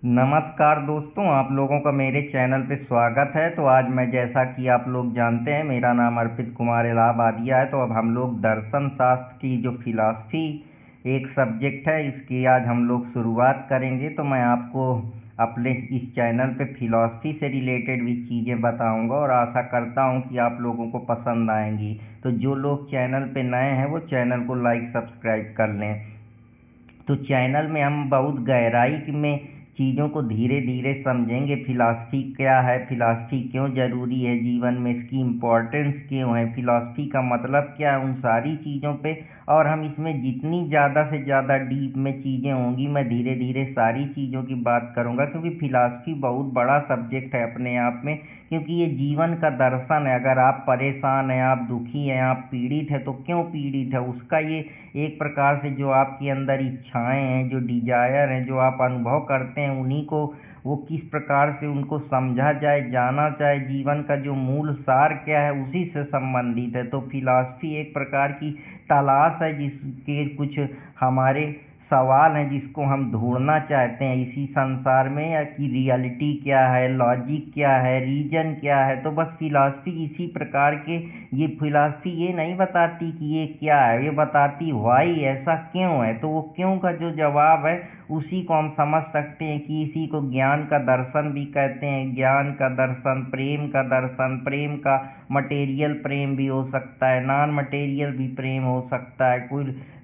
नमस्कार दोस्तों, आप लोगों का मेरे चैनल पे स्वागत है। तो आज मैं, जैसा कि आप लोग जानते हैं, मेरा नाम अर्पित कुमार इलाहाबादिया है। तो अब हम लोग दर्शन शास्त्र की जो फिलॉसफी एक सब्जेक्ट है, इसकी आज हम लोग शुरुआत करेंगे। तो मैं आपको अपने इस चैनल पे फिलॉसफी से रिलेटेड भी चीज़ें बताऊंगा और आशा करता हूं कि आप लोगों को पसंद आएंगी। तो जो लोग चैनल पे नए हैं वो चैनल को लाइक सब्सक्राइब कर लें। तो चैनल में हम बहुत गहराई में चीज़ों को धीरे धीरे समझेंगे। फिलॉसफी क्या है, फिलॉसफी क्यों ज़रूरी है जीवन में, इसकी इम्पोर्टेंस क्यों है, फिलॉसफी का मतलब क्या है, उन सारी चीज़ों पे। और हम इसमें जितनी ज़्यादा से ज़्यादा डीप में चीज़ें होंगी, मैं धीरे धीरे सारी चीज़ों की बात करूँगा, क्योंकि फिलॉसफी बहुत बड़ा सब्जेक्ट है अपने आप में। क्योंकि ये जीवन का दर्शन है। अगर आप परेशान हैं, आप दुखी हैं, आप पीड़ित हैं, तो क्यों पीड़ित है उसका ये एक प्रकार से जो आपके अंदर इच्छाएं हैं, जो डिजायर हैं, जो आप अनुभव करते हैं, उन्हीं को वो किस प्रकार से उनको समझा जाए, जाना जाए, जीवन का जो मूल सार क्या है उसी से संबंधित है। तो फिलॉसफी एक प्रकार की तलाश है जिसके कुछ हमारे सवाल हैं जिसको हम ढूंढना चाहते हैं इसी संसार में, या कि रियलिटी क्या है, लॉजिक क्या है, रीजन क्या है। तो बस फिलॉसफी इसी प्रकार के, ये फिलॉसफी ये नहीं बताती कि ये क्या है, ये बताती व्हाई, ऐसा क्यों है। तो वो क्यों का जो जवाब है उसी को हम समझ सकते हैं कि इसी को ज्ञान का दर्शन भी कहते हैं। ज्ञान का दर्शन, प्रेम का दर्शन, प्रेम का मटेरियल प्रेम भी हो सकता है, नॉन मटेरियल भी प्रेम हो सकता है,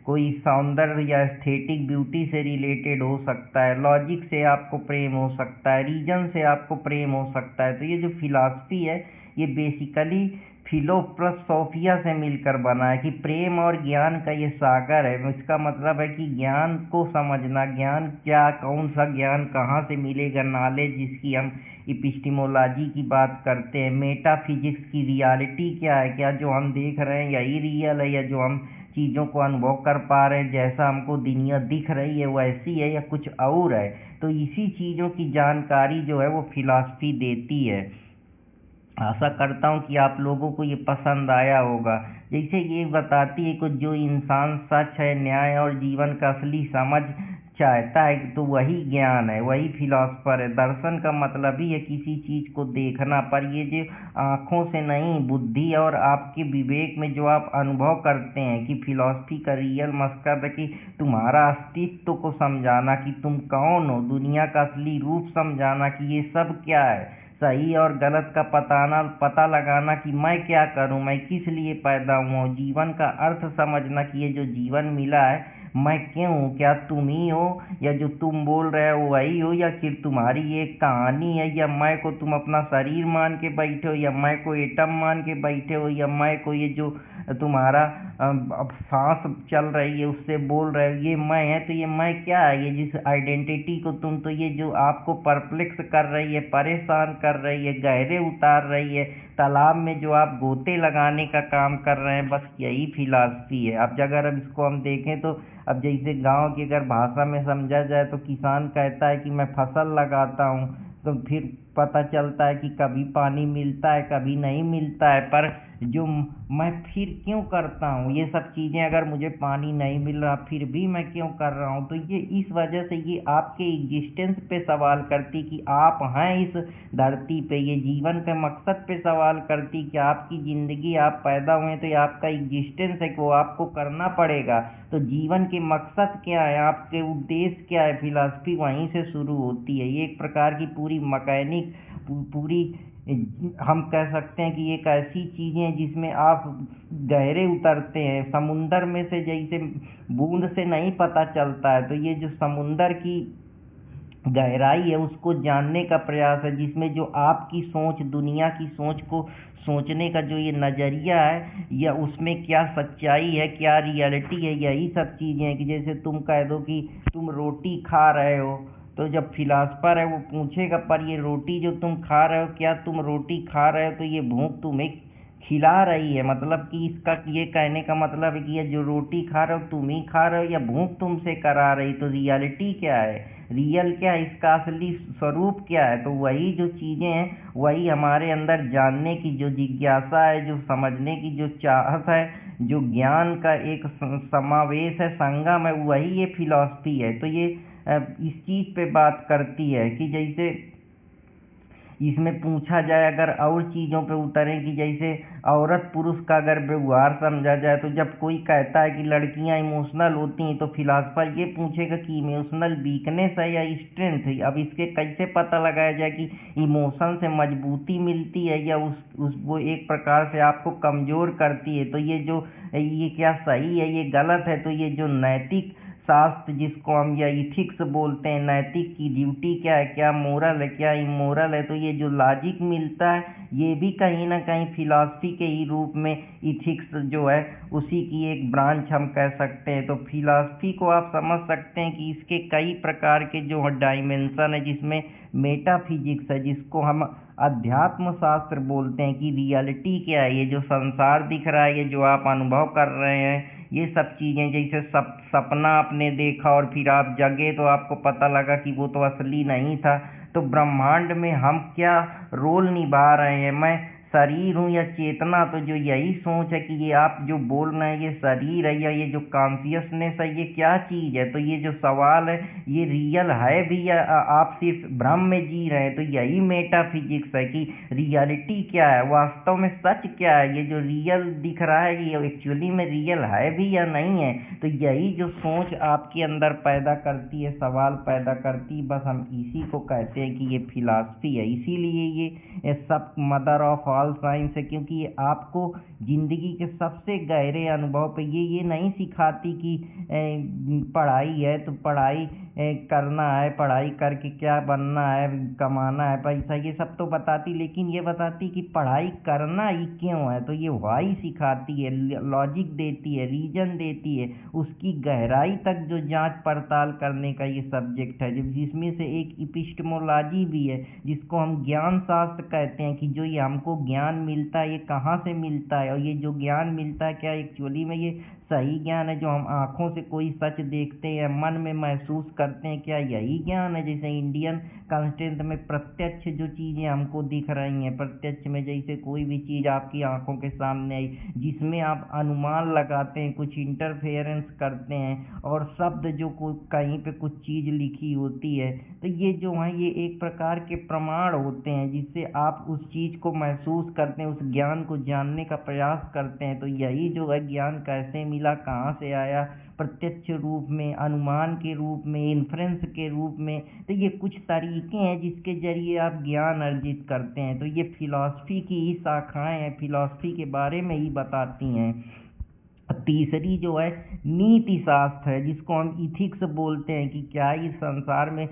कोई सौंदर्य या एस्थेटिक ब्यूटी से रिलेटेड हो सकता है, लॉजिक से आपको प्रेम हो सकता है, रीजन से आपको प्रेम हो सकता है। तो ये जो फिलॉसफी है ये बेसिकली फिलो प्लस सोफिया से मिलकर बना है कि प्रेम और ज्ञान का ये सागर है। इसका मतलब है कि ज्ञान को समझना, ज्ञान क्या, कौन सा ज्ञान कहाँ से मिलेगा, नॉलेज जिसकी हम इपिस्टिमोलॉजी की बात करते हैं, मेटाफिजिक्स की रियलिटी क्या है, क्या जो हम देख रहे हैं यही रियल है, या जो हम चीज़ों को अनुभव कर पा रहे हैं, जैसा हमको दुनिया दिख रही है वैसी है, या कुछ और है। तो इसी चीज़ों की जानकारी जो है वो फिलॉसफी देती है। आशा करता हूँ कि आप लोगों को ये पसंद आया होगा। जैसे ये बताती है कि जो इंसान सच है, न्याय और जीवन का असली समझ चाहता है, तो वही ज्ञान है, वही फिलॉसफर है। दर्शन का मतलब ही है किसी चीज़ को देखना, पर ये जो आँखों से नहीं, बुद्धि और आपके विवेक में जो आप अनुभव करते हैं, कि फिलॉसफी का रियल मकसद है कि तुम्हारा अस्तित्व को समझाना, कि तुम कौन हो, दुनिया का असली रूप समझाना, कि ये सब क्या है, सही और गलत का पता लगाना, कि मैं क्या करूं, मैं किस लिए पैदा हुआ हूँ, जीवन का अर्थ समझना, कि ये जो जीवन मिला है मैं क्यों हूँ, क्या तुम ही हो, या जो तुम बोल रहे हो वही हो, या फिर तुम्हारी ये कहानी है, या मैं को तुम अपना शरीर मान के बैठे हो, या मैं को एटम मान के बैठे हो, या मैं को ये जो तुम्हारा अब सांस चल रही है उससे बोल रहे हो ये मैं है। तो ये मैं क्या है, ये जिस आइडेंटिटी को तुम, तो ये जो आपको परप्लेक्स कर रही है, परेशान कर रही है, गहरे उतार रही है, तालाब में जो आप गोते लगाने का काम कर रहे हैं, बस यही फिलॉसफी है। अब अगर अब इसको हम देखें तो अब जैसे गांव की अगर भाषा में समझा जाए तो किसान कहता है कि मैं फसल लगाता हूँ, तो फिर पता चलता है कि कभी पानी मिलता है, कभी नहीं मिलता है, पर जो मैं फिर क्यों करता हूँ ये सब चीज़ें, अगर मुझे पानी नहीं मिल रहा फिर भी मैं क्यों कर रहा हूँ। तो ये इस वजह से ये आपके एग्जिस्टेंस पे सवाल करती कि आप हैं इस धरती पे, ये जीवन के मकसद पे सवाल करती कि आपकी ज़िंदगी, आप पैदा हुए तो ये आपका एग्जिस्टेंस है कि वो आपको करना पड़ेगा। तो जीवन के मकसद क्या है, आपके उद्देश्य क्या है, फिलॉसफी वहीं से शुरू होती है। ये एक प्रकार की पूरी मैकेनिक, पूरी, हम कह सकते हैं कि एक ऐसी चीज़ें हैं जिसमें आप गहरे उतरते हैं समुंदर में से, जैसे बूंद से नहीं पता चलता है। तो ये जो समुंदर की गहराई है उसको जानने का प्रयास है, जिसमें जो आपकी सोच, दुनिया की सोच को सोचने का जो ये नज़रिया है, या उसमें क्या सच्चाई है, क्या रियलिटी है, यही सब चीज़ें हैं। कि जैसे तुम कह दो कि तुम रोटी खा रहे हो, तो जब फिलासफर है वो पूछेगा पर ये रोटी जो तुम खा रहे हो, क्या तुम रोटी खा रहे हो तो ये भूख तुम्हें खिला रही है, मतलब कि इसका ये कहने का मतलब है कि ये जो रोटी खा रहे हो तुम ही खा रहे हो, या भूख तुमसे करा रही। तो रियलिटी क्या है, रियल क्या है, इसका असली स्वरूप क्या है। तो वही जो चीज़ें हैं वही हमारे अंदर जानने की जो जिज्ञासा है, जो समझने की जो चाहत है, जो ज्ञान का एक समावेश है, संगम है, वही ये फिलॉसफी है। तो ये इस चीज़ पे बात करती है कि जैसे इसमें पूछा जाए अगर और चीज़ों पे उतरें कि जैसे औरत पुरुष का अगर व्यवहार समझा जाए तो जब कोई कहता है कि लड़कियां इमोशनल होती हैं तो फिलासफर ये पूछेगा कि इमोशनल वीकनेस है या स्ट्रेंथ है। अब इसके कैसे पता लगाया जाए कि इमोशन से मजबूती मिलती है या उस वो एक प्रकार से आपको कमज़ोर करती है। तो ये क्या सही है ये गलत है। तो ये जो नैतिक शास्त्र जिसको हम या इथिक्स बोलते हैं, नैतिक की ड्यूटी क्या है, क्या मोरल है, क्या इमोरल है, तो ये जो लॉजिक मिलता है ये भी कहीं ना कहीं फिलॉसफी के ही रूप में इथिक्स जो है उसी की एक ब्रांच हम कह सकते हैं। तो फिलॉसफी को आप समझ सकते हैं कि इसके कई प्रकार के जो डायमेंशन है, जिसमें मेटाफिजिक्स है जिसको हम अध्यात्म शास्त्र बोलते हैं कि रियलिटी क्या है, ये जो संसार दिख रहा है, ये जो आप अनुभव कर रहे हैं, ये सब चीज़ें जैसे सपना आपने देखा और फिर आप जगे तो आपको पता लगा कि वो तो असली नहीं था। तो ब्रह्मांड में हम क्या रोल निभा रहे हैं, मैं शरीर हूँ या चेतना। तो जो यही सोच है कि ये आप जो बोल रहे हैं ये शरीर है या ये जो कॉन्शियसनेस है ये क्या चीज़ है। तो ये जो सवाल है ये रियल है भी या आप सिर्फ भ्रम में जी रहे हैं। तो यही मेटाफिजिक्स है कि रियलिटी क्या है, वास्तव में सच क्या है, ये जो रियल दिख रहा है ये एक्चुअली में रियल है भी या नहीं है। तो यही जो सोच आपके अंदर पैदा करती है, सवाल पैदा करती है, बस हम इसी को कहते हैं कि ये फिलॉसफी है। इसीलिए ये सब मदर ऑफ ऑल साइंस है, क्योंकि ये आपको जिंदगी के सबसे गहरे अनुभव पे ये नहीं सिखाती कि पढ़ाई है तो पढ़ाई करना है, पढ़ाई करके क्या बनना है, कमाना है पैसा, ये सब तो बताती, लेकिन ये बताती कि पढ़ाई करना ही क्यों है। तो ये वाई सिखाती है, लॉजिक देती है, रीजन देती है, उसकी गहराई तक जो जांच पड़ताल करने का ये सब्जेक्ट है, जिसमें से एक इपिस्टेमोलॉजी भी है जिसको हम ज्ञान शास्त्र कहते हैं कि जो ये हमको ज्ञान मिलता है ये कहाँ से मिलता है, और ये जो ज्ञान मिलता है क्या एक्चुअली में ये सही ज्ञान है जो हम आँखों से कोई सच देखते हैं, मन में महसूस करते हैं, क्या यही ज्ञान है। जैसे इंडियन कॉन्स्टेंट में प्रत्यक्ष जो चीज़ें हमको दिख रही हैं, प्रत्यक्ष में जैसे कोई भी चीज़ आपकी आंखों के सामने आई जिसमें आप अनुमान लगाते हैं, कुछ इंटरफेरेंस करते हैं और शब्द जो कहीं पे कुछ चीज़ लिखी होती है, तो ये जो है ये एक प्रकार के प्रमाण होते हैं जिससे आप उस चीज़ को महसूस करते हैं, उस ज्ञान को जानने का प्रयास करते हैं। तो यही जो है ज्ञान कैसे मिला, कहाँ से आया, प्रत्यक्ष रूप में, अनुमान के रूप में, इन्फ्रेंस के रूप में, तो ये कुछ तरीके हैं जिसके जरिए आप ज्ञान अर्जित करते हैं। तो ये फिलॉसफी की ही शाखाएं हैं, फिलॉसफी के बारे में ही बताती हैं। तीसरी जो है नीति शास्त्र है जिसको हम इथिक्स बोलते हैं कि क्या इस संसार में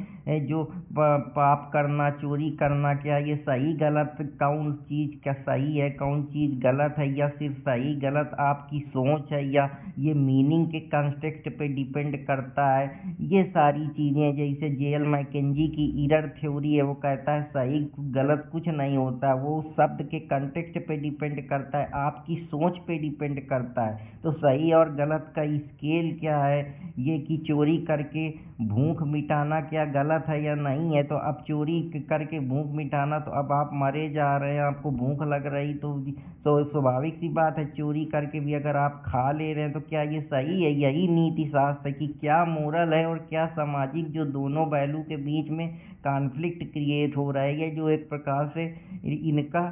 जो पाप करना, चोरी करना, क्या ये सही गलत, कौन चीज़ क्या सही है, कौन चीज़ गलत है, या सिर्फ सही गलत आपकी सोच है, या ये मीनिंग के कंटेक्स्ट पे डिपेंड करता है। ये सारी चीज़ें जैसे जेएल मैकेंजी की इरर थ्योरी है, वो कहता है सही गलत कुछ नहीं होता, वो शब्द के कंटेक्स्ट पे डिपेंड करता है, आपकी सोच पे डिपेंड करता है। तो सही और गलत का स्केल क्या है, ये कि चोरी करके भूख मिटाना क्या गलत है या नहीं है। तो अब चोरी करके भूख मिटाना, तो अब आप मरे जा रहे हैं, आपको भूख लग रही, तो स्वाभाविक सी बात है चोरी करके भी अगर आप खा ले रहे हैं तो क्या ये सही है। यही नीति शास्त्र है कि क्या मोरल है और क्या सामाजिक, जो दोनों वैल्यू के बीच में कॉन्फ्लिक्ट क्रिएट हो रहा है, ये जो एक प्रकार से इनका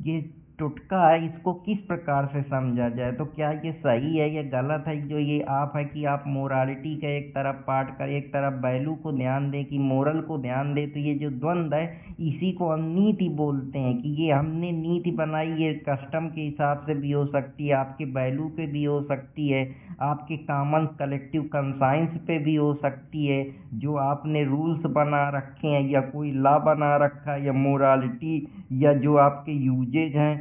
ये टुटका है, इसको किस प्रकार से समझा जाए। तो क्या ये सही है या गलत है, जो ये आप है कि आप मोरालिटी का एक तरफ पार्ट कर, एक तरफ वैल्यू को ध्यान दें कि मोरल को ध्यान दें। तो ये जो द्वंद्व है इसी को हम नीति बोलते हैं कि ये हमने नीति बनाई, ये कस्टम के हिसाब से भी हो सकती है, आपके वैल्यू पे भी हो सकती है, आपके कॉमन कलेक्टिव कंसाइंस पे भी हो सकती है, जो आपने रूल्स बना रखे हैं या कोई लॉ बना रखा है, या मोरालिटी, या जो आपके यूजेज हैं,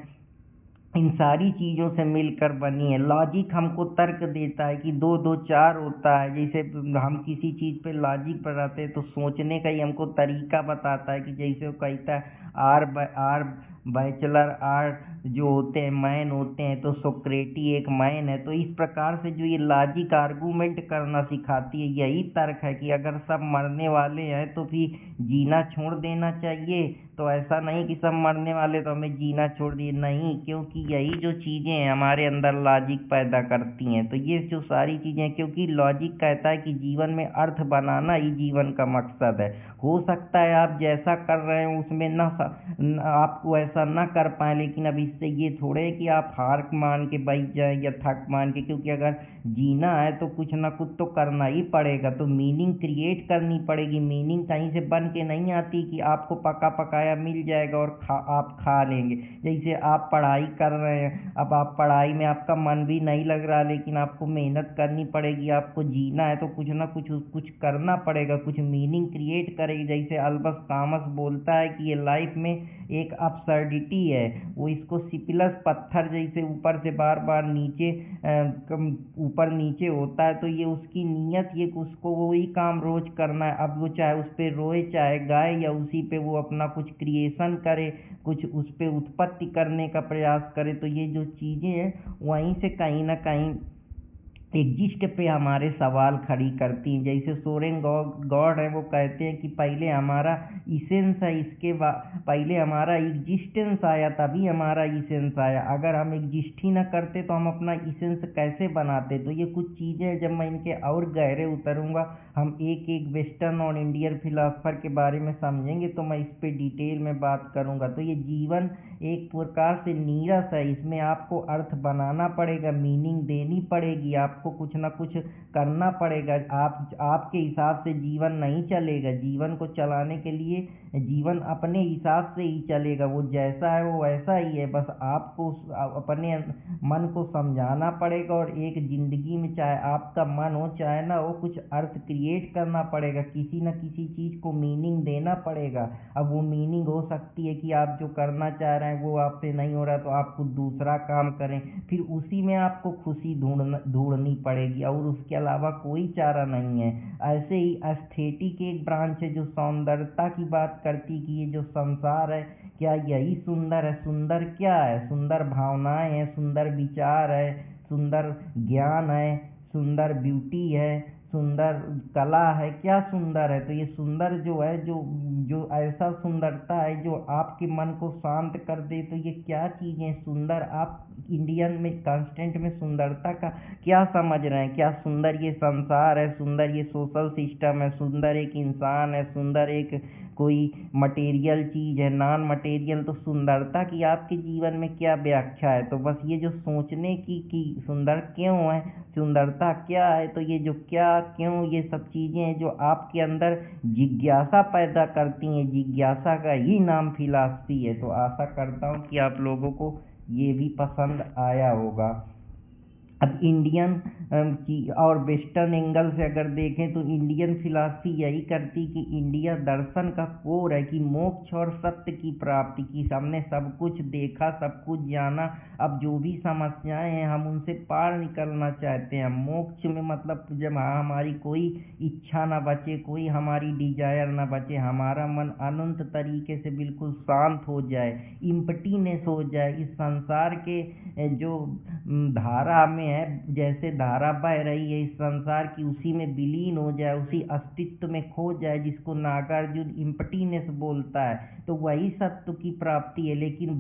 इन सारी चीज़ों से मिलकर बनी है। लॉजिक हमको तर्क देता है कि दो दो चार होता है। जैसे हम किसी चीज़ पे लॉजिक बनाते हैं तो सोचने का ही हमको तरीका बताता है कि जैसे वो कहता है आर बैचलर आर्ट जो होते हैं मैन होते हैं, तो सोक्रेटी एक मैन है। तो इस प्रकार से जो ये लॉजिक आर्गूमेंट करना सिखाती है, यही तर्क है कि अगर सब मरने वाले हैं तो फिर जीना छोड़ देना चाहिए। तो ऐसा नहीं कि सब मरने वाले तो हमें जीना छोड़ दिए, नहीं, क्योंकि यही जो चीज़ें हैं हमारे अंदर लॉजिक पैदा करती हैं। तो ये जो सारी चीज़ें, क्योंकि लॉजिक कहता है कि जीवन में अर्थ बनाना ही जीवन का मकसद है। हो सकता है आप जैसा कर रहे हो उसमें आपको ऐसा ना कर पाए, लेकिन अब इससे ये थोड़े है कि आप हार मान के बैठ जाएं या थक मान के, क्योंकि अगर जीना है तो कुछ ना कुछ तो करना ही पड़ेगा। तो मीनिंग क्रिएट करनी पड़ेगी। मीनिंग कहीं से बन के नहीं आती कि आपको पका पकाया मिल जाएगा और आप खा लेंगे। जैसे आप पढ़ाई कर रहे हैं, अब आप पढ़ाई में आपका मन भी नहीं लग रहा, लेकिन आपको मेहनत करनी पड़ेगी। आपको जीना है तो कुछ ना कुछ करना पड़ेगा, कुछ मीनिंग क्रिएट करेगी। जैसे अल्बस कामस बोलता है कि ये लाइफ में एक अपसर्डिटी है, वो इसको सिपिलस पत्थर जैसे ऊपर से बार बार नीचे ऊपर नीचे होता है। तो ये उसकी नीयत, ये उसको वही काम रोज करना है। अब वो चाहे उस पर रोए चाहे गाए, या उसी पे वो अपना कुछ क्रिएशन करे, कुछ उस पर उत्पत्ति करने का प्रयास करे। तो ये जो चीज़ें हैं वहीं से कहीं ना कहीं एग्जिस्ट पे हमारे सवाल खड़ी करती हैं। जैसे सोरेन गॉड है, वो कहते हैं कि पहले हमारा इसेंस है, इसके बाद पहले हमारा एग्जिस्टेंस आया, तभी हमारा इसेंस आया। अगर हम एग्जिस्ट ही ना करते तो हम अपना इसेंस कैसे बनाते। तो ये कुछ चीज़ें हैं, जब मैं इनके और गहरे उतरूँगा, हम एक एक वेस्टर्न और इंडियन फिलासफर के बारे में समझेंगे, तो मैं इस पर डिटेल में बात करूँगा। तो ये जीवन एक प्रकार से नीरस है, इसमें आपको अर्थ बनाना पड़ेगा, मीनिंग देनी पड़ेगी, आपको कुछ ना कुछ करना पड़ेगा। आपके हिसाब से जीवन नहीं चलेगा। जीवन को चलाने के लिए जीवन अपने हिसाब से ही चलेगा, वो जैसा है वो वैसा ही है। बस आपको अपने मन को समझाना पड़ेगा, और एक जिंदगी में चाहे आपका मन हो चाहे ना हो, कुछ अर्थ क्रिएट करना पड़ेगा, किसी न किसी चीज़ को मीनिंग देना पड़ेगा। अब वो मीनिंग हो सकती है कि आप जो करना चाह रहे हैं वो आपसे नहीं हो रहा, तो आप कुछ दूसरा काम करें, फिर उसी में आपको खुशी ढूंढनी पड़ेगी, और उसके अलावा कोई चारा नहीं है। ऐसे ही एस्थेटिक एक ब्रांच है जो सौंदर्यता की बात करती कि ये जो संसार है क्या यही सुंदर है। सुंदर क्या है? सुंदर भावनाएं हैं, सुंदर विचार है, सुंदर ज्ञान है, सुंदर ब्यूटी है, सुंदर कला है। क्या सुंदर है? तो ये सुंदर जो है, जो जो ऐसा सुंदरता है जो आपके मन को शांत कर दे, तो ये क्या चीज़ें सुंदर। आप इंडियन में कांस्टेंट में सुंदरता का क्या समझ रहे हैं? क्या सुंदर ये संसार है, सुंदर ये सोशल सिस्टम है, सुंदर एक इंसान है, सुंदर एक कोई मटेरियल चीज़ है, नॉन मटेरियल। तो सुंदरता की आपके जीवन में क्या व्याख्या है? तो बस ये जो सोचने की कि सुंदर क्यों है, सुंदरता क्या है, तो ये जो क्या क्यों, ये सब चीज़ें हैं जो आपके अंदर जिज्ञासा पैदा करती हैं। जिज्ञासा का ही नाम फिलॉसफी है। तो आशा करता हूँ कि आप लोगों को ये भी पसंद आया होगा। अब इंडियन की और वेस्टर्न एंगल से अगर देखें तो इंडियन फिलॉसफी यही करती कि इंडिया दर्शन का कोर है, कि मोक्ष और सत्य की प्राप्ति की। हमने सब कुछ देखा, सब कुछ जाना, अब जो भी समस्याएं हैं हम उनसे पार निकलना चाहते हैं। मोक्ष में मतलब जब हमारी कोई इच्छा ना बचे, कोई हमारी डिजायर ना बचे, हमारा मन अनंत तरीके से बिल्कुल शांत हो जाए, इम्पटीनेस हो जाए, इस संसार के जो धारा में है, जैसे धारा बह रही है इस संसार की, उसी में विलीन हो जाए, उसी अस्तित्व में खो जाए, जिसको नागार्जुन इम्पटीनेस बोलता है। तो वही सत्य की प्राप्ति है। लेकिन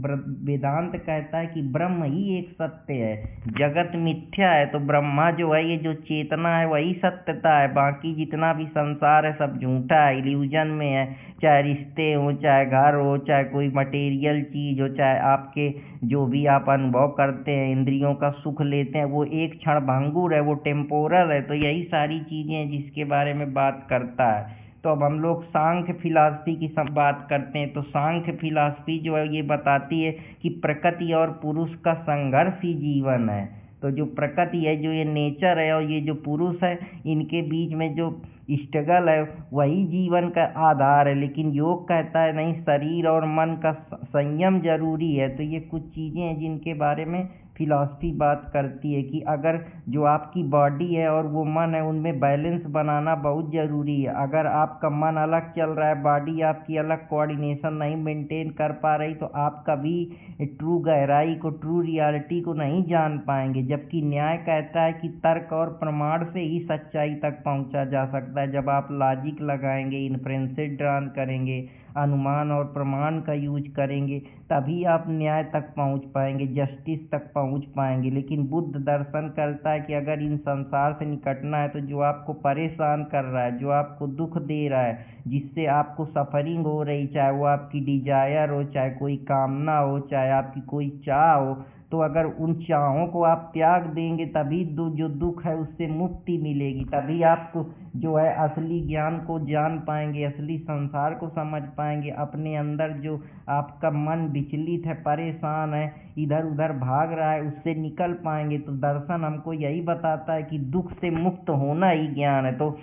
वेदांत कहता है कि ब्रह्म ही एक सत्य है, जगत मिथ्या है। तो ब्रह्मा जो है, ये जो चेतना है वही सत्यता है, बाकी जितना भी संसार है सब झूठा है, इल्यूजन में है। चाहे रिश्ते हो, चाहे घर हो, चाहे कोई मटेरियल चीज हो, चाहे आपके जो भी आप अनुभव करते हैं, इंद्रियों का सुख लेते हैं, वो एक क्षण भंगुर है, वो टेम्पोरल है। तो यही सारी चीजें हैं जिसके बारे में बात करता है। तो अब हम लोग सांख्य फिलॉसफी की सब बात करते हैं। तो सांख्य फिलॉसफी जो है ये बताती है कि प्रकृति और पुरुष का संघर्ष ही जीवन है। तो जो प्रकृति है, जो ये नेचर है, और ये जो पुरुष है, इनके बीच में जो स्ट्रगल है वही जीवन का आधार है। लेकिन योग कहता है नहीं, शरीर और मन का संयम जरूरी है। तो ये कुछ चीज़ें हैं जिनके बारे में फिलॉसफी बात करती है कि अगर जो आपकी बॉडी है और वो मन है उनमें बैलेंस बनाना बहुत ज़रूरी है। अगर आपका मन अलग चल रहा है, बॉडी आपकी अलग कोऑर्डिनेशन नहीं मेंटेन कर पा रही, तो आप कभी ट्रू गहराई को, ट्रू रियलिटी को नहीं जान पाएंगे। जबकि न्याय कहता है कि तर्क और प्रमाण से ही सच्चाई तक पहुंचा जा सकता है। जब आप लॉजिक लगाएंगे, इन्फरेंसेस ड्रॉ करेंगे, अनुमान और प्रमाण का यूज करेंगे, तभी आप न्याय तक पहुंच पाएंगे, जस्टिस तक पहुंच पाएंगे। लेकिन बुद्ध दर्शन करता है कि अगर इन संसार से निकटना है तो जो आपको परेशान कर रहा है, जो आपको दुख दे रहा है, जिससे आपको सफरिंग हो रही, चाहे वो आपकी डिजायर हो, चाहे कोई कामना हो, चाहे आपकी कोई चाह हो, तो अगर उन चाहों को आप त्याग देंगे तभी जो दुख है उससे मुक्ति मिलेगी। तभी आपको जो है असली ज्ञान को जान पाएंगे, असली संसार को समझ पाएंगे। अपने अंदर जो आपका मन विचलित है, परेशान है, इधर उधर भाग रहा है, उससे निकल पाएंगे। तो दर्शन हमको यही बताता है कि दुख से मुक्त होना ही ज्ञान है। तो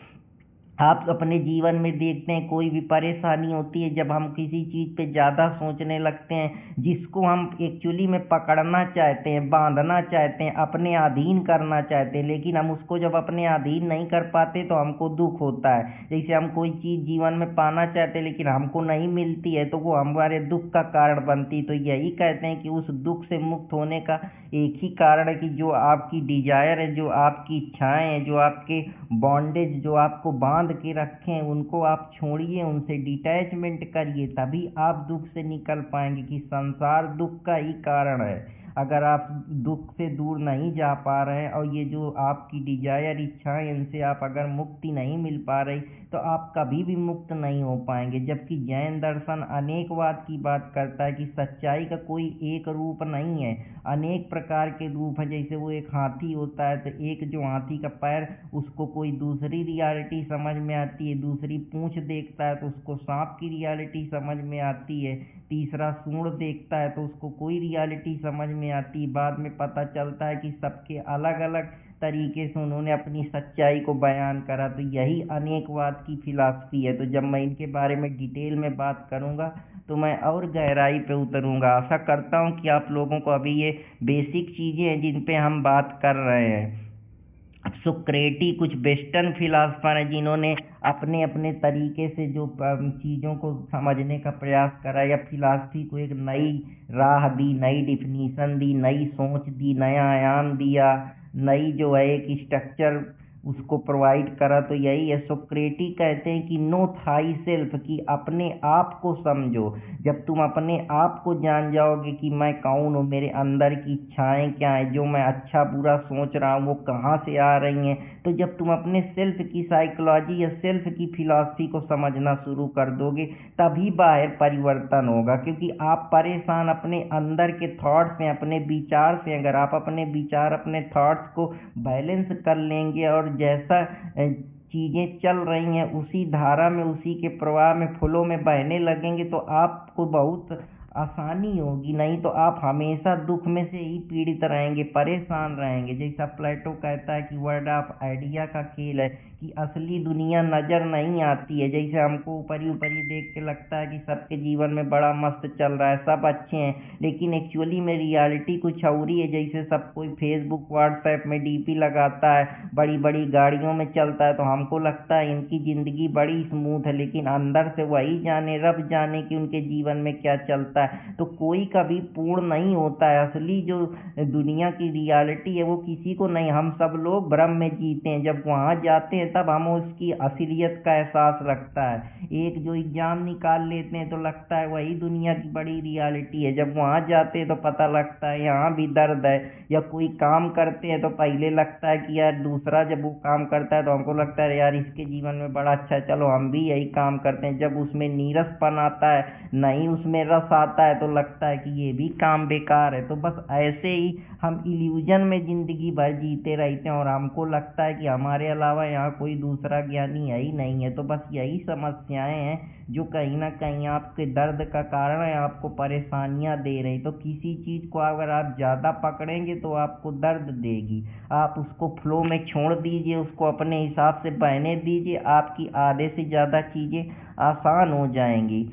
आप अपने जीवन में देखते हैं कोई भी परेशानी होती है, जब हम किसी चीज़ पे ज़्यादा सोचने लगते हैं, जिसको हम एक्चुअली में पकड़ना चाहते हैं, बांधना चाहते हैं, अपने अधीन करना चाहते हैं, लेकिन हम उसको जब अपने अधीन नहीं कर पाते तो हमको दुख होता है। जैसे हम कोई चीज़ जीवन में पाना चाहते हैं लेकिन हमको नहीं मिलती है, तो वो हमारे दुख का कारण बनती। तो यही कहते हैं कि उस दुख से मुक्त होने का एक ही कारण है कि जो आपकी डिजायर है, जो आपकी इच्छाएं हैं, जो आपके बॉन्डेज जो आपको बांध के रखे हैं, उनको आप छोड़िए, उनसे डिटैचमेंट करिए, तभी आप दुख से निकल पाएंगे। कि संसार दुख का ही कारण है। अगर आप दुख से दूर नहीं जा पा रहे हैं और ये जो आपकी डिजायर, इच्छाएं, इनसे आप अगर मुक्ति नहीं मिल पा रही, तो आप कभी भी मुक्त नहीं हो पाएंगे। जबकि जैन दर्शन अनेकवाद की बात करता है कि सच्चाई का कोई एक रूप नहीं है, अनेक प्रकार के रूप है। जैसे वो एक हाथी होता है, तो एक जो हाथी का पैर, उसको कोई दूसरी रियलिटी समझ में आती है, दूसरी पूंछ देखता है तो उसको सांप की रियलिटी समझ में आती है, तीसरा सूंड देखता है तो उसको कोई रियलिटी समझ में आती है। बाद में पता चलता है कि सबके अलग अलग तरीके से उन्होंने अपनी सच्चाई को बयान करा। तो यही अनेकवाद की फिलॉसफी है। तो जब मैं इनके बारे में डिटेल में बात करूंगा तो मैं और गहराई पे उतरूंगा। आशा करता हूं कि आप लोगों को अभी ये बेसिक चीज़ें हैं जिन पे हम बात कर रहे हैं। सुक्रेटी कुछ वेस्टर्न फिलासफर हैं जिन्होंने अपने अपने तरीके से जो चीज़ों को समझने का प्रयास करा, या फिलासफी को एक नई राह दी, नई डिफिनीशन दी, नई सोच दी, नया आयाम दिया, नई जो है एक स्ट्रक्चर उसको प्रोवाइड करा। तो यही है, सुक्रेटी कहते हैं कि नो थाई सेल्फ, कि अपने आप को समझो। जब तुम अपने आप को जान जाओगे कि मैं कौन हूँ, मेरे अंदर की इच्छाएं क्या हैं, जो मैं अच्छा बुरा सोच रहा हूँ वो कहाँ से आ रही हैं, तो जब तुम अपने सेल्फ की साइकोलॉजी या सेल्फ की फिलॉसफी को समझना शुरू कर दोगे, तभी बाहर परिवर्तन होगा। क्योंकि आप परेशान अपने अंदर के थॉट्स से, अपने विचार से, अगर आप अपने विचार, अपने थॉट्स को बैलेंस कर लेंगे और जैसा चीज़ें चल रही हैं उसी धारा में, उसी के प्रवाह में, फ्लो में बहने लगेंगे, तो आपको बहुत आसानी होगी। नहीं तो आप हमेशा दुख में से ही पीड़ित रहेंगे, परेशान रहेंगे। जैसा प्लेटो कहता है कि वर्ड ऑफ आइडिया का खेल है, कि असली दुनिया नज़र नहीं आती है। जैसे हमको ऊपरी ऊपरी देख के लगता है कि सबके जीवन में बड़ा मस्त चल रहा है, सब अच्छे हैं, लेकिन एक्चुअली में रियलिटी कुछ और ही है। जैसे सब कोई फेसबुक, व्हाट्सएप में डीपी लगाता है, बड़ी बड़ी गाड़ियों में चलता है, तो हमको लगता है इनकी ज़िंदगी बड़ी स्मूथ है, लेकिन अंदर से वही जाने, रब जाने कि उनके जीवन में क्या चलता है। तो कोई कभी पूर्ण नहीं होता है। असली जो दुनिया की रियलिटी है वो किसी को नहीं, हम सब लोग भ्रम में जीते हैं। जब वहाँ जाते हैं तब हमें उसकी असलियत का एहसास लगता है। एक जो एग्जाम निकाल लेते हैं तो लगता है वही दुनिया की बड़ी रियलिटी है, जब वहाँ जाते हैं तो पता लगता है यहाँ भी दर्द है। या कोई काम करते हैं तो पहले लगता है कि यार दूसरा जब वो काम करता है तो हमको लगता है यार इसके जीवन में बड़ा अच्छा है, चलो हम भी यही काम करते हैं। जब उसमें नीरसपन आता है, नहीं उसमें रस आता है, तो लगता है कि ये भी काम बेकार है। तो बस ऐसे ही हम इल्यूजन में ज़िंदगी भर जीते रहते हैं और हमको लगता है कि हमारे अलावा यहाँ कोई दूसरा ज्ञानी है ही नहीं है। तो बस यही समस्याएं हैं जो कहीं ना कहीं आपके दर्द का कारण है, आपको परेशानियां दे रही। तो किसी चीज़ को अगर आप ज़्यादा पकड़ेंगे तो आपको दर्द देगी। आप उसको फ्लो में छोड़ दीजिए, उसको अपने हिसाब से बहने दीजिए, आपकी आधे से ज़्यादा चीज़ें आसान हो जाएंगी।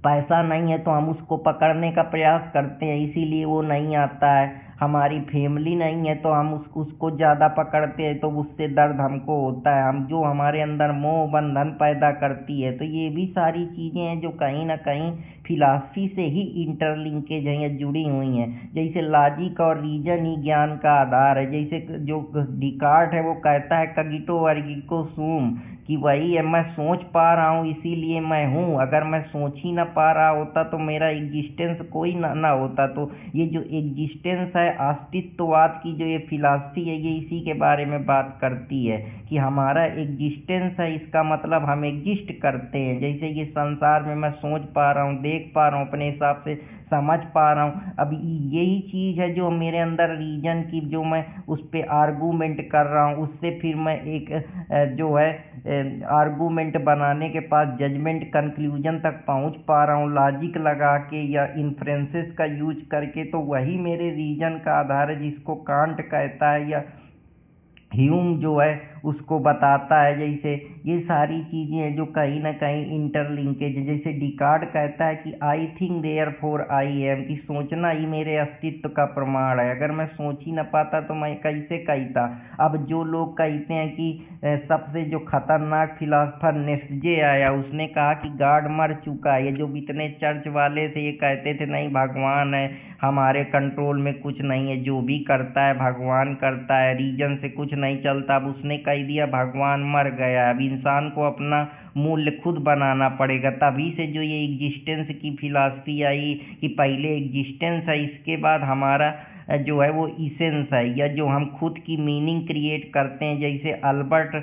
पैसा नहीं है तो हम उसको पकड़ने का प्रयास करते हैं, इसीलिए वो नहीं आता है। हमारी फैमिली नहीं है तो हम उसको ज़्यादा पकड़ते हैं तो उससे दर्द हमको होता है, हम जो हमारे अंदर मोह बंधन पैदा करती है। तो ये भी सारी चीज़ें हैं जो कहीं ना कहीं फिलॉसफी से ही इंटरलिंकेज हैं या जुड़ी हुई हैं। जैसे लॉजिक और रीजन ही ज्ञान का आधार है। जैसे जो डिकार्ट है वो कहता है कगिटो अर्गिको सूम, कि वही है, मैं सोच पा रहा हूँ इसीलिए मैं हूँ। अगर मैं सोच ही ना पा रहा होता तो मेरा एग्जिस्टेंस कोई ना होता। तो ये जो एग्जिस्टेंस है, अस्तित्ववाद की जो ये फिलॉसफी है, ये इसी के बारे में बात करती है कि हमारा एग्जिस्टेंस है, इसका मतलब हम एग्जिस्ट करते हैं। जैसे ये संसार में मैं सोच पा रहा हूँ, देख पा रहा हूँ, अपने हिसाब से समझ पा रहा हूँ। अब यही चीज़ है जो मेरे अंदर रीजन की, जो मैं उस पर आर्गूमेंट कर रहा हूँ, उससे फिर मैं एक जो है आर्गूमेंट बनाने के पास जजमेंट कंक्लूजन तक पहुँच पा रहा हूँ लॉजिक लगा के या इन्फ्रेंसेस का यूज करके। तो वही मेरे रीजन का आधार है, जिसको कांट कहता है या ह्यूम जो है उसको बताता है। जैसे ये सारी चीज़ें हैं जो कहीं ना कहीं इंटरलिंकेज है। जैसे डिकार्ड कहता है कि I think therefore I am, कि सोचना ही मेरे अस्तित्व का प्रमाण है। अगर मैं सोच ही ना पाता तो मैं कैसे कहता। अब जो लोग कहते हैं कि सबसे जो खतरनाक फिलासफर नेस्जे आया, उसने कहा कि गॉड मर चुका है। ये जो इतने चर्च वाले थे ये कहते थे नहीं भगवान है, हमारे कंट्रोल में कुछ नहीं है, जो भी करता है भगवान करता है, रीजन से कुछ नहीं चलता। अब उसने कह दिया भगवान मर गया। अब इंसान को अपना मूल्य खुद बनाना पड़ेगा। तभी से जो ये एग्जिस्टेंस की फिलॉसफी आई कि पहले एग्जिस्टेंस है, इसके बाद हमारा जो है वो इसेंस है, या जो हम खुद की मीनिंग क्रिएट करते हैं। जैसे अल्बर्ट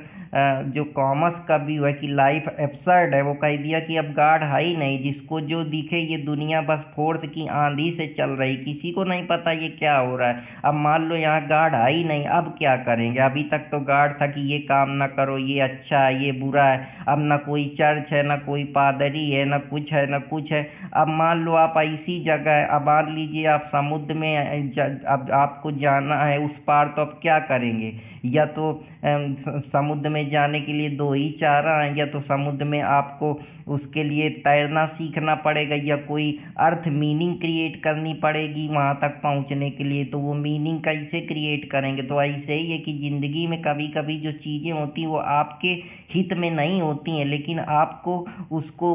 जो कॉमस का व्यू है कि लाइफ एब्सर्ड है, वो कह दिया कि अब गॉड है ही नहीं, जिसको जो दिखे ये दुनिया बस फोर्स की आंधी से चल रही, किसी को नहीं पता ये क्या हो रहा है। अब मान लो यहाँ गॉड है ही नहीं, अब क्या करेंगे। अभी तक तो गॉड था कि ये काम ना करो, ये अच्छा है, ये बुरा है। अब ना कोई चर्च है, ना कोई पादरी है, ना कुछ है, ना कुछ है। अब मान लो आप ऐसी जगह है, अब मान लीजिए आप समुद्र में अब आपको जाना है उस पार, तो अब क्या करेंगे। या तो समुद्र में जाने के लिए दो ही चारा हैं, या तो समुद्र में आपको उसके लिए तैरना सीखना पड़ेगा, या कोई अर्थ मीनिंग क्रिएट करनी पड़ेगी वहाँ तक पहुँचने के लिए। तो वो मीनिंग कैसे क्रिएट करेंगे। तो ऐसे ही है कि ज़िंदगी में कभी कभी जो चीज़ें होती हैं वो आपके हित में नहीं होती हैं, लेकिन आपको उसको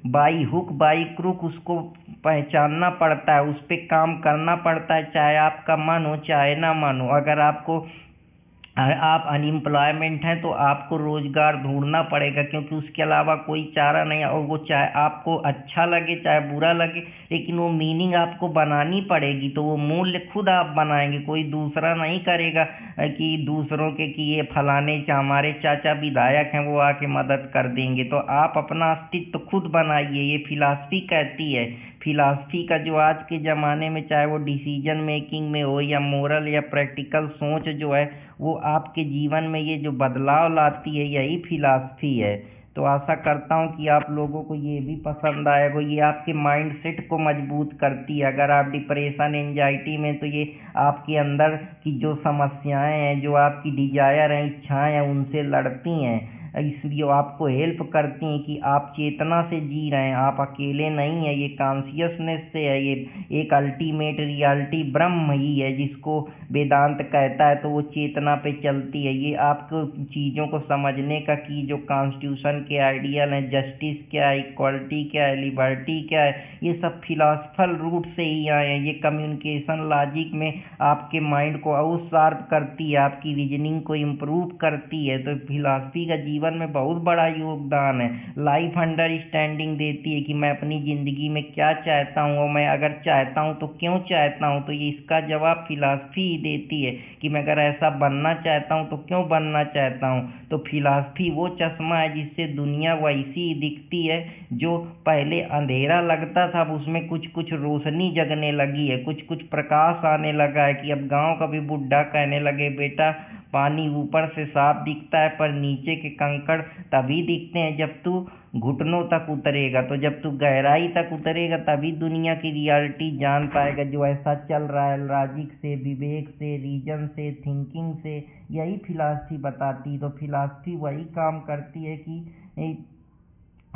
बाई हुक बाई क्रुक उसको पहचानना पड़ता है, उस पर काम करना पड़ता है, चाहे आपका मन हो चाहे ना मन हो। अगर आप अनएम्प्लॉयमेंट हैं तो आपको रोजगार ढूंढना पड़ेगा, क्योंकि उसके अलावा कोई चारा नहीं है। और वो चाहे आपको अच्छा लगे चाहे बुरा लगे, लेकिन वो मीनिंग आपको बनानी पड़ेगी। तो वो मूल्य खुद आप बनाएंगे, कोई दूसरा नहीं करेगा कि दूसरों के कि ये फलाने हमारे चाचा विधायक हैं वो आके मदद कर देंगे। तो आप अपना अस्तित्व खुद बनाइए, ये फिलॉसफी कहती है। फिलॉसफी का जो आज के ज़माने में चाहे वो डिसीजन मेकिंग में हो या मोरल या प्रैक्टिकल सोच जो है, वो आपके जीवन में ये जो बदलाव लाती है, यही फिलॉसफी है। तो आशा करता हूँ कि आप लोगों को ये भी पसंद आएगा। ये आपके माइंड सेट को मजबूत करती है। अगर आप डिप्रेशन एंजाइटी में, तो ये आपके अंदर की जो समस्याएं हैं, जो आपकी डिजायर हैं, इच्छाएं हैं, उनसे लड़ती हैं। इसलिए वो आपको हेल्प करती हैं कि आप चेतना से जी रहे हैं, आप अकेले नहीं हैं। ये कॉन्शियसनेस से है, ये एक अल्टीमेट रियलिटी ब्रह्म ही है जिसको वेदांत कहता है। तो वो चेतना पे चलती है। ये आपको चीज़ों को समझने का कि जो कॉन्स्टिट्यूशन के आइडियल हैं, जस्टिस क्या है, इक्वलिटी क्या है, लिबर्टी क्या है, ये सब फिलॉसफल रूट से ही आए हैं। ये कम्युनिकेशन लॉजिक में आपके माइंड को और शार्प करती है, आपकी रीजनिंग को इम्प्रूव करती है। तो फिलॉसफी का जीवन में बहुत बड़ा योगदान है। लाइफ अंडरस्टैंडिंग देती है कि मैं अपनी ज़िंदगी में क्या चाहता हूँ, और मैं अगर चाहता हूँ तो क्यों चाहता हूँ। तो ये इसका जवाब फिलॉसफी ही देती है कि मैं अगर ऐसा बनना चाहता हूँ तो क्यों बनना चाहता हूँ। तो फिलॉसफी वो चश्मा है जिससे दुनिया वैसी ही दिखती है। जो पहले अंधेरा लगता था, अब उसमें कुछ कुछ रोशनी जगने लगी है, कुछ कुछ प्रकाश आने लगा है। कि अब गांव का भी बुढ़ा कहने लगे, बेटा पानी ऊपर से साफ दिखता है पर नीचे के कंकड़ तभी दिखते हैं जब तू घुटनों तक उतरेगा। तो जब तू गहराई तक उतरेगा तभी दुनिया की रियलिटी जान पाएगा। जो ऐसा चल रहा है लॉजिक से, विवेक से, रीजन से, थिंकिंग से, यही फिलॉसफी बताती। तो फिलॉसफी वही काम करती है कि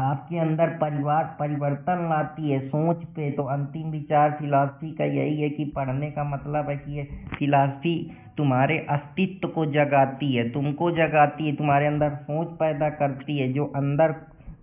आपके अंदर परिवार परिवर्तन लाती है सोच पे। तो अंतिम विचार फिलॉसफी का यही है कि पढ़ने का मतलब है कि ये फिलॉसफी तुम्हारे अस्तित्व को जगाती है, तुमको जगाती है, तुम्हारे अंदर सोच पैदा करती है, जो अंदर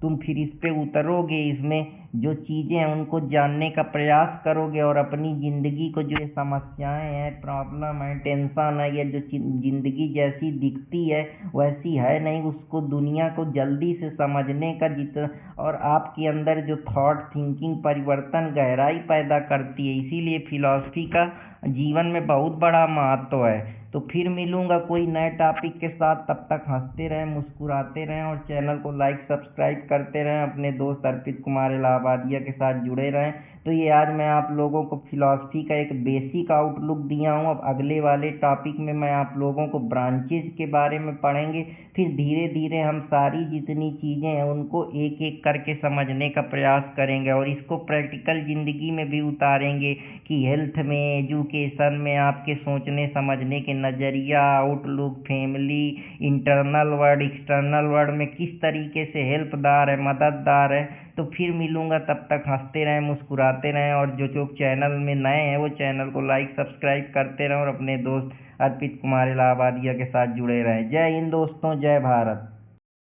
तुम फिर इस पे उतरोगे, इसमें जो चीज़ें हैं उनको जानने का प्रयास करोगे और अपनी ज़िंदगी को जो ये समस्याएं हैं, प्रॉब्लम है, टेंशन है, या जो ज़िंदगी जैसी दिखती है वैसी है नहीं, उसको दुनिया को जल्दी से समझने का जितना और आपके अंदर जो थॉट थिंकिंग परिवर्तन गहराई पैदा करती है। इसीलिए फिलॉसफी का जीवन में बहुत बड़ा महत्व है। तो फिर मिलूंगा कोई नए टॉपिक के साथ, तब तक हंसते रहें, मुस्कुराते रहें और चैनल को लाइक सब्सक्राइब करते रहें। अपने दोस्त अर्पित कुमार इलाहाबादिया के साथ जुड़े रहें। तो ये आज मैं आप लोगों को फिलॉसफी का एक बेसिक आउटलुक दिया हूँ। अब अगले वाले टॉपिक में मैं आप लोगों को ब्रांचेज के बारे में पढ़ेंगे। फिर धीरे धीरे हम सारी जितनी चीज़ें हैं उनको एक एक करके समझने का प्रयास करेंगे और इसको प्रैक्टिकल ज़िंदगी में भी उतारेंगे कि हेल्थ में, एजुकेशन में, आपके सोचने समझने के नज़रिया, outlook, family, internal word, external word में किस तरीके से हेल्पदार है, मददगार है। तो फिर मिलूंगा, तब तक हंसते रहें, मुस्कुराते रहें और जो जो चैनल में नए हैं वो चैनल को लाइक सब्सक्राइब करते रहें और अपने दोस्त अर्पित कुमार इलाहाबादिया के साथ जुड़े रहें। जय हिंद दोस्तों, जय भारत।